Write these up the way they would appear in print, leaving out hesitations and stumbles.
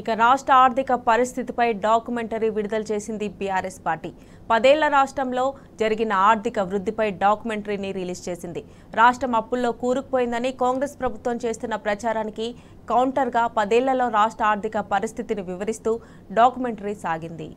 ఇక రాష్ట్ర ఆర్థిక పరిస్థితిపై డాక్యుమెంటరీ విడుదల చేసింది బీఆర్ఎస్ పార్టీ. 10 ఏళ్ల రాష్ట్రంలో జరిగిన ఆర్థిక వృద్ధిపై డాక్యుమెంటరీని రిలీజ్ చేసింది. రాష్ట్రం అప్పుల్లో కూరుకుపోయిందని కాంగ్రెస్ ప్రభుత్వం చేస్తున్న ప్రచారానికి కౌంటర్గా 10 ఏళ్లలో రాష్ట్ర ఆర్థిక పరిస్థితిని వివరిస్తూ డాక్యుమెంటరీ సాగింది.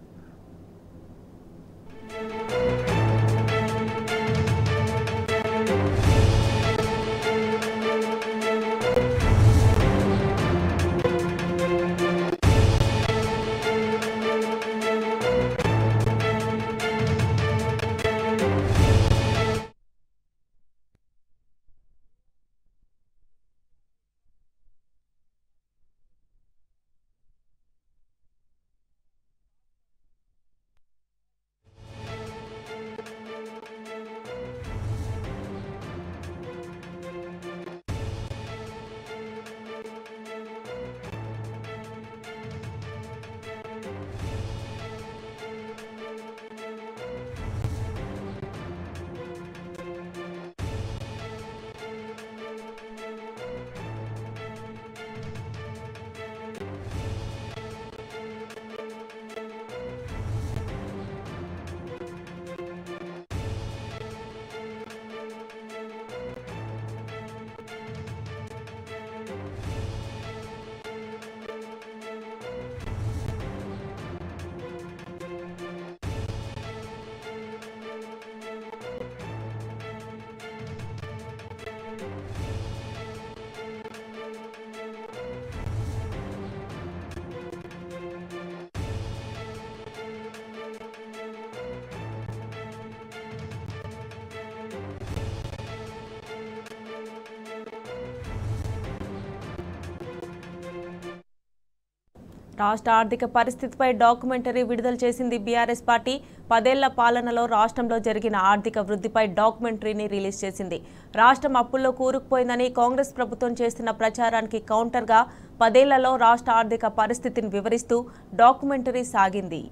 రాష్ట్ర ఆర్థిక పరిస్థితిపై డాక్యుమెంటరీ విడుదల చేసింది బీఆర్ఎస్ పార్టీ. 10 ఏళ్ల పాలనలో రాష్ట్రంలో జరిగిన ఆర్థిక వృద్ధిపై డాక్యుమెంటరీని రిలీజ్ చేసింది. రాష్ట్రం అప్పుల్లో కూరుకుపోయిందని కాంగ్రెస్ ప్రభుత్వం చేస్తున్న ప్రచారానికి కౌంటర్గా 10 ఏళ్లలో రాష్ట్ర ఆర్థిక పరిస్థితిని వివరిస్తూ డాక్యుమెంటరీ సాగింది.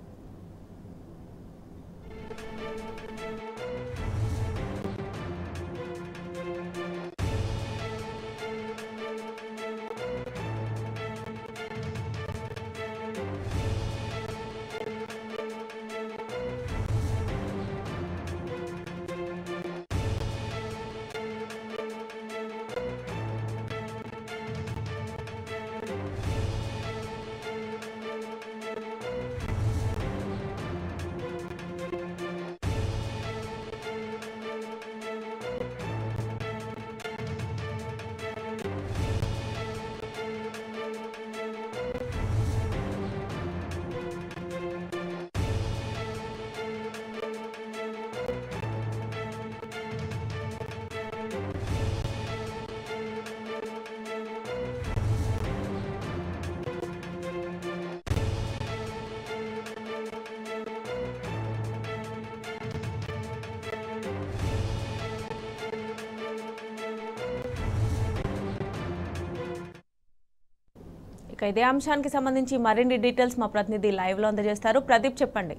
ఇక ఇదే అంశానికి సంబంధించి మరిన్ని డీటెయిల్స్ మా ప్రతినిధి లైవ్ లో అందజేస్తారు. ప్రదీప్, చెప్పండి.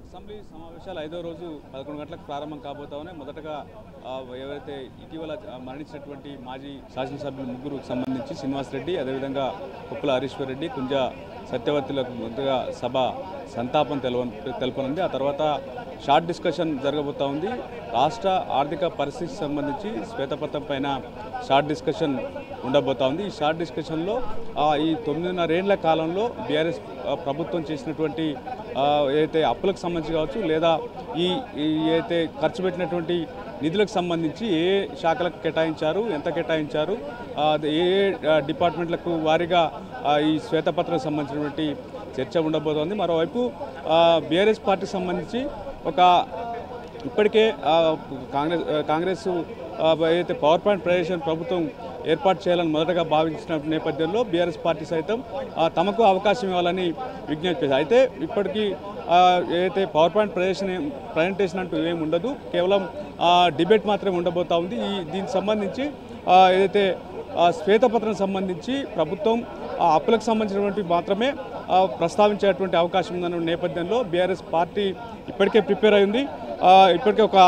అసెంబ్లీ సమావేశాలు 5వ రోజు 11 గంటలకు ప్రారంభం కాబోతామని మొదటగా ఎవరైతే ఇటీవల మరణించినటువంటి మాజీ శాసనసభ్యులు ముగ్గురుకు సంబంధించి శ్రీనివాస్ రెడ్డి, అదేవిధంగా కుప్పల హరీశ్వర్ రెడ్డి, కుంజ సత్యవతిలకు ముందుగా సభ సంతాపం తెలపనుంది. ఆ తర్వాత షార్ట్ డిస్కషన్ జరగబోతా ఉంది. రాష్ట్ర ఆర్థిక పరిస్థితికి సంబంధించి శ్వేతపత్రం పైన షార్ట్ డిస్కషన్ ఉండబోతా ఉంది. ఈ షార్ట్ డిస్కషన్లో ఈ 9.5 ఏళ్ల కాలంలో బీఆర్ఎస్ ప్రభుత్వం చేసినటువంటి ఏదైతే అప్పులకు సంబంధించి కావచ్చు, లేదా ఈ ఏదైతే ఖర్చు పెట్టినటువంటి నిధులకు సంబంధించి ఏ శాఖలకు కేటాయించారు, ఎంత కేటాయించారు, ఏ డిపార్ట్మెంట్లకు వారీగా ఈ శ్వేతపత్రం సంబంధించినటువంటి చర్చ ఉండబోతోంది. మరోవైపు బీఆర్ఎస్ పార్టీకి సంబంధించి ఇప్పటికే కాంగ్రెస్ ఏదైతే పవర్ పాయింట్ ప్రజెషన్ ప్రభుత్వం ఏర్పాటు చేయాలని మొదటగా భావించిన నేపథ్యంలో బీఆర్ఎస్ పార్టీ సైతం తమకు అవకాశం ఇవ్వాలని విజ్ఞప్తి చేశారు. అయితే ఇప్పటికీ ఏదైతే పవర్ పాయింట్ ప్రజెంటేషన్ అంటూ ఏమి ఉండదు, కేవలం డిబేట్ మాత్రమే ఉండబోతా ఉంది. దీనికి సంబంధించి ఏదైతే శ్వేతపత్రం సంబంధించి ప్రభుత్వం అప్పులకు సంబంధించినటువంటి మాత్రమే ప్రస్తావించేటువంటి అవకాశం ఉందన్న నేపథ్యంలో బీఆర్ఎస్ పార్టీ ఇప్పటికే ప్రిపేర్ అయింది. ఇప్పటికే ఒక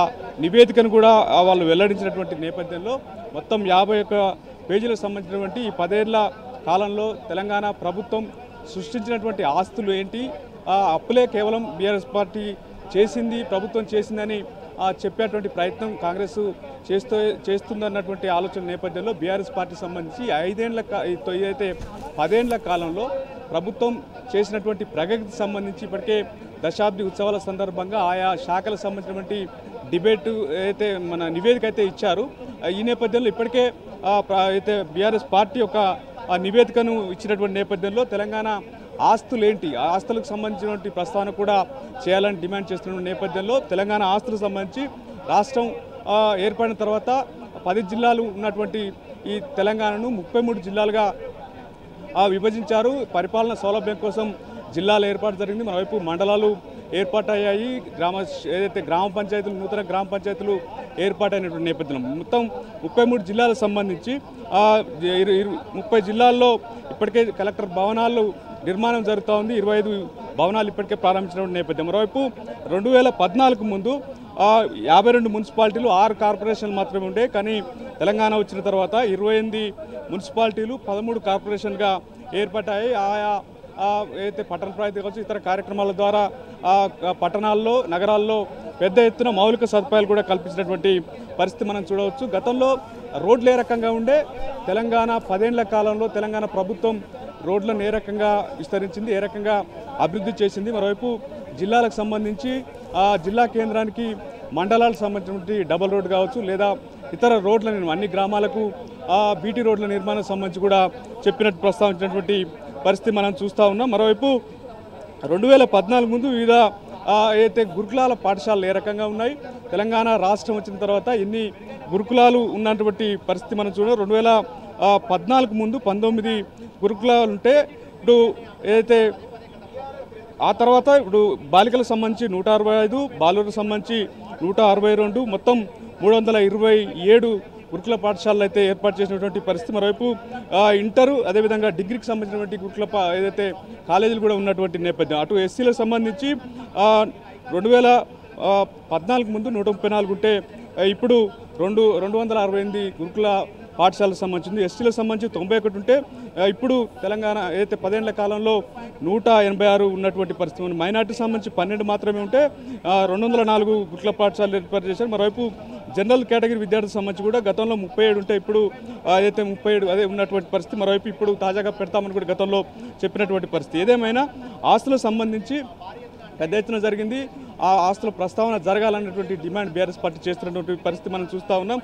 నివేదికను కూడా వాళ్ళు వెల్లడించినటువంటి నేపథ్యంలో మొత్తం 51 పేజీలకు సంబంధించినటువంటి ఈ 10 ఏళ్ల కాలంలో తెలంగాణ ప్రభుత్వం సృష్టించినటువంటి ఆస్తులు ఏంటి, ఆ అప్పులే కేవలం బీఆర్ఎస్ పార్టీ చేసింది, ప్రభుత్వం చేసిందని చెప్పేటువంటి ప్రయత్నం కాంగ్రెస్ చేస్తుందన్నటువంటి ఆలోచన నేపథ్యంలో బీఆర్ఎస్ పార్టీ సంబంధించి 10 ఏళ్ల కాలంలో ప్రభుత్వం చేసినటువంటి ప్రగతికి సంబంధించి ఇప్పటికే దశాబ్ది ఉత్సవాల సందర్భంగా ఆయా శాఖలకు సంబంధించినటువంటి డిబేటు అయితే మన నివేదిక అయితే ఇచ్చారు. ఈ నేపథ్యంలో ఇప్పటికే అయితే బీఆర్ఎస్ పార్టీ ఒక నివేదికను ఇచ్చినటువంటి నేపథ్యంలో తెలంగాణ ఆస్తులేంటి, ఆస్తులకు సంబంధించినటువంటి ప్రస్తావన కూడా చేయాలని డిమాండ్ చేస్తున్న నేపథ్యంలో తెలంగాణ ఆస్తులకు సంబంధించి రాష్ట్రం ఏర్పడిన తర్వాత 10 జిల్లాలు ఉన్నటువంటి ఈ తెలంగాణను 33 జిల్లాలుగా విభజించారు. పరిపాలన సౌలభ్యం కోసం జిల్లాల ఏర్పాటు జరిగింది. మరోవైపు మండలాలు ఏర్పాటయ్యాయి. ఏదైతే గ్రామ పంచాయతీలు, నూతన గ్రామ పంచాయతీలు ఏర్పాటైనటువంటి నేపథ్యంలో మొత్తం 33 జిల్లాలకు సంబంధించి 30 జిల్లాల్లో ఇప్పటికే కలెక్టర్ భవనాలు నిర్మాణం జరుగుతూ ఉంది. 25 భవనాలు ఇప్పటికే ప్రారంభించినటువంటి నేపథ్యం. మరోవైపు 2014 ముందు 52 మున్సిపాలిటీలు, 6 కార్పొరేషన్లు మాత్రమే ఉండే. కానీ తెలంగాణ వచ్చిన తర్వాత 28 మున్సిపాలిటీలు, 13 కార్పొరేషన్గా ఏర్పడ్డాయి. ఆయా అయితే పట్టణ ప్రాంతాలు కావచ్చు, ఇతర కార్యక్రమాల ద్వారా పట్టణాల్లో, నగరాల్లో పెద్ద ఎత్తున మౌలిక సదుపాయాలు కూడా కల్పించినటువంటి పరిస్థితి మనం చూడవచ్చు. గతంలో రోడ్లు ఏ రకంగా ఉండే, తెలంగాణ 10 ఏళ్ల కాలంలో తెలంగాణ ప్రభుత్వం రోడ్లను ఏ రకంగా విస్తరించింది, ఏ రకంగా అభివృద్ధి చేసింది. మరోవైపు జిల్లాలకు సంబంధించి జిల్లా కేంద్రానికి మండలాలకు సంబంధించినటువంటి డబల్ రోడ్ కావచ్చు, లేదా ఇతర రోడ్ల అన్ని గ్రామాలకు బీటీ రోడ్ల నిర్మాణం సంబంధించి కూడా చెప్పినట్టు ప్రస్తావించినటువంటి పరిస్థితి మనం చూస్తూ ఉన్నాం. మరోవైపు 2014 ముందు వివిధ అయితే గురుకులాల పాఠశాలలు ఏ రకంగా ఉన్నాయి, తెలంగాణ రాష్ట్రం వచ్చిన తర్వాత ఎన్ని గురుకులాలు ఉన్నటువంటి పరిస్థితి మనం చూడాలి. 2014 ముందు 19 గురుకులాలు ఉంటే ఇప్పుడు ఏదైతే ఆ తర్వాత ఇప్పుడు బాలికలకు సంబంధించి 165, బాలులకు సంబంధించి 162, మొత్తం 327 గురుకుల పాఠశాలలు అయితే ఏర్పాటు చేసినటువంటి పరిస్థితి. మరోవైపు ఇంటరు, అదేవిధంగా డిగ్రీకి సంబంధించినటువంటి గురుకుల ఏదైతే కాలేజీలు కూడా ఉన్నటువంటి నేపథ్యం. అటు ఎస్సీలకు సంబంధించి 2014 ముందు 134 ఉంటే ఇప్పుడు 268 గురుకుల పాఠశాలకు సంబంధించింది. ఎస్టీలకు సంబంధించి 91 ఉంటే ఇప్పుడు తెలంగాణ ఏదైతే 10 ఏళ్ల కాలంలో 186 ఉన్నటువంటి పరిస్థితి. మైనార్టీకి సంబంధించి 12 మాత్రమే ఉంటే 204 గురుకుల పాఠశాలలు ఏర్పాటు చేశారు. మరోవైపు జనరల్ కేటగిరీ విద్యార్థులకు సంబంధించి కూడా గతంలో 37 ఉంటే ఇప్పుడు ఏదైతే 37 అదే ఉన్నటువంటి పరిస్థితి. మరోవైపు ఇప్పుడు తాజాగా పెడతామని కూడా గతంలో చెప్పినటువంటి పరిస్థితి. ఏదేమైనా ఆస్తులకు సంబంధించి పెద్ద ఎత్తున జరిగింది. ఆ ఆస్తుల ప్రస్తావన జరగాలన్నటువంటి డిమాండ్ బీఆర్ఎస్ పార్టీ చేస్తున్నటువంటి పరిస్థితి మనం చూస్తూ ఉన్నాం.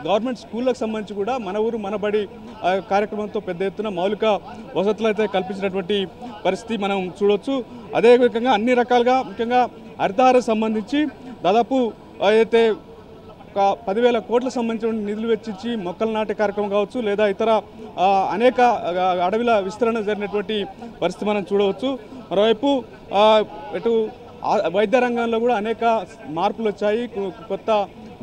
గవర్నమెంట్ స్కూళ్ళకు సంబంధించి కూడా మన ఊరు మనబడి కార్యక్రమంతో పెద్ద ఎత్తున మౌలిక వసతులు అయితే కల్పించినటువంటి పరిస్థితి మనం చూడవచ్చు. అదేవిధంగా అన్ని రకాలుగా ముఖ్యంగా హరితహారకు సంబంధించి దాదాపు అయితే ఒక 10,000 కోట్లకు సంబంధించిన నిధులు వెచ్చించి మొక్కలు నాటే కార్యక్రమం కావచ్చు, లేదా ఇతర అనేక అడవిల విస్తరణ జరిగినటువంటి పరిస్థితి మనం చూడవచ్చు. మరోవైపు ఇటు వైద్య రంగంలో కూడా అనేక మార్పులు వచ్చాయి. కొత్త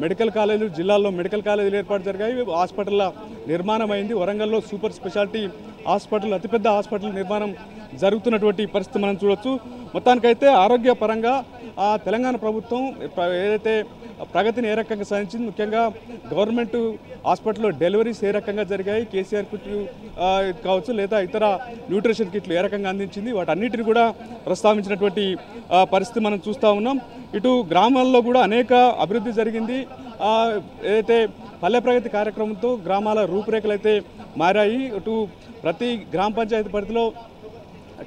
మెడికల్ కాలేజీలు, జిల్లాల్లో మెడికల్ కాలేజీలు ఏర్పాటు జరిగాయి. హాస్పిటల్ల నిర్మాణం అయింది. వరంగల్లో సూపర్ స్పెషాలిటీ హాస్పిటల్, అతిపెద్ద హాస్పిటల్ నిర్మాణం జరుగుతున్నటువంటి పరిస్థితి మనం చూడవచ్చు. మొత్తానికైతే ఆరోగ్యపరంగా తెలంగాణ ప్రభుత్వం ఏదైతే ప్రగతిని ఏ రకంగా సాధించింది, ముఖ్యంగా గవర్నమెంట్ హాస్పిటల్లో డెలివరీస్ ఏ రకంగా జరిగాయి, కేసీఆర్ కిట్లు కావచ్చు, లేదా ఇతర న్యూట్రిషన్ కిట్లు ఏ రకంగా అందించింది, వాటన్నిటిని కూడా ప్రస్తావించినటువంటి పరిస్థితి మనం చూస్తూ ఉన్నాం. ఇటు గ్రామాల్లో కూడా అనేక అభివృద్ధి జరిగింది. ఏదైతే పల్లె ప్రగతి కార్యక్రమంతో గ్రామాల రూపురేఖలు అయితే మారాయి. ఇటు ప్రతి గ్రామ పంచాయతీ పరిధిలో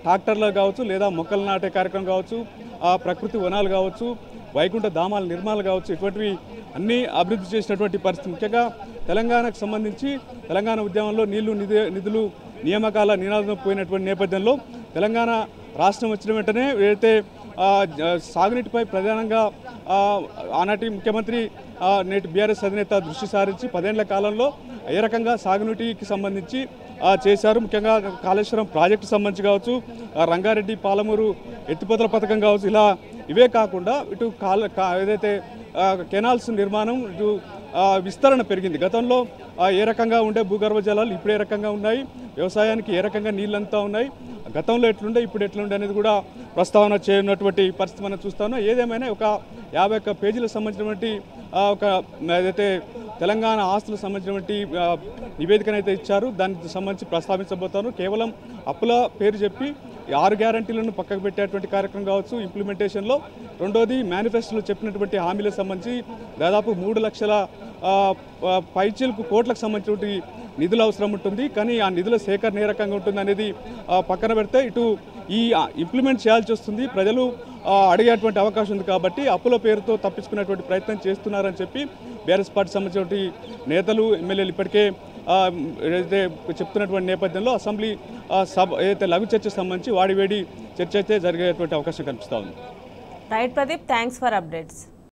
ట్రాక్టర్లు కావచ్చు, లేదా మొక్కలు నాటే కార్యక్రమం కావచ్చు, ప్రకృతి వనాలు కావచ్చు, వైకుంఠ ధామాల నిర్మాణాలు కావచ్చు, ఇటువంటివి అన్నీ అభివృద్ధి చేసినటువంటి పరిస్థితి. ముఖ్యంగా తెలంగాణకు సంబంధించి తెలంగాణ ఉద్యమంలో నిధులు నియామకాల నినాదం పోయినటువంటి నేపథ్యంలో తెలంగాణ రాష్ట్రం వచ్చిన వెంటనే ఏదైతే సాగునీటిపై ప్రధానంగా ఆనాటి ముఖ్యమంత్రి నేటి బీఆర్ఎస్ అధినేత దృష్టి సారించి 10 ఏళ్ల కాలంలో ఏ రకంగా సాగునీటికి సంబంధించి చేశారు. ముఖ్యంగా కాళేశ్వరం ప్రాజెక్టు సంబంధించి కావచ్చు, రంగారెడ్డి పాలమూరు ఎత్తిపోతల పథకం కావచ్చు, ఇలా ఇవే కాకుండా ఇటు ఏదైతే కెనాల్స్ నిర్మాణం, ఇటు విస్తరణ పెరిగింది. గతంలో ఏ రకంగా ఉండే భూగర్భ జలాలు ఇప్పుడు ఏ రకంగా ఉన్నాయి, వ్యవసాయానికి ఏ రకంగా నీళ్ళంతా ఉన్నాయి, గతంలో ఎట్లుండే ఇప్పుడు ఎట్లుండే అనేది కూడా ప్రస్తావన చేయనటువంటి పరిస్థితి మనం చూస్తాను. ఏదేమైనా ఒక 51 పేజీలకు సంబంధించినటువంటి ఒక ఏదైతే తెలంగాణ ఆస్తులకు సంబంధించినటువంటి నివేదికనైతే ఇచ్చారు. దానికి సంబంధించి ప్రస్తావించబోతారు. కేవలం అప్పుల పేరు చెప్పి 6 గ్యారంటీలను పక్కకు పెట్టేటువంటి కార్యక్రమం కావచ్చు ఇంప్లిమెంటేషన్లో. రెండోది మేనిఫెస్టోలో చెప్పినటువంటి హామీలకు సంబంధించి దాదాపు 3 లక్షల పైచిలకు కోట్లకు సంబంధించినటువంటి నిధులు అవసరం ఉంటుంది. కానీ ఆ నిధుల సేకరణ ఏ రకంగా ఉంటుంది అనేది పక్కన పెడితే ఇటు ఈ ఇంప్లిమెంట్ చేయాల్సి వస్తుంది. ప్రజలు అడిగేటువంటి అవకాశం ఉంది కాబట్టి అప్పుల పేరుతో తప్పించుకునేటువంటి ప్రయత్నం చేస్తున్నారని చెప్పి బీఆర్ఎస్ పార్టీ సంబంధించినటువంటి నేతలు ఎమ్మెల్యేలు ఇప్పటికే ఏదైతే చెప్తున్నటువంటి నేపథ్యంలో అసెంబ్లీ సభ ఏదైతే లఘు చర్చకు సంబంధించి వాడివేడి చర్చ అయితే జరిగేటువంటి అవకాశం కనిపిస్తూ ఉంది. Right Pradeep, thanks for updates.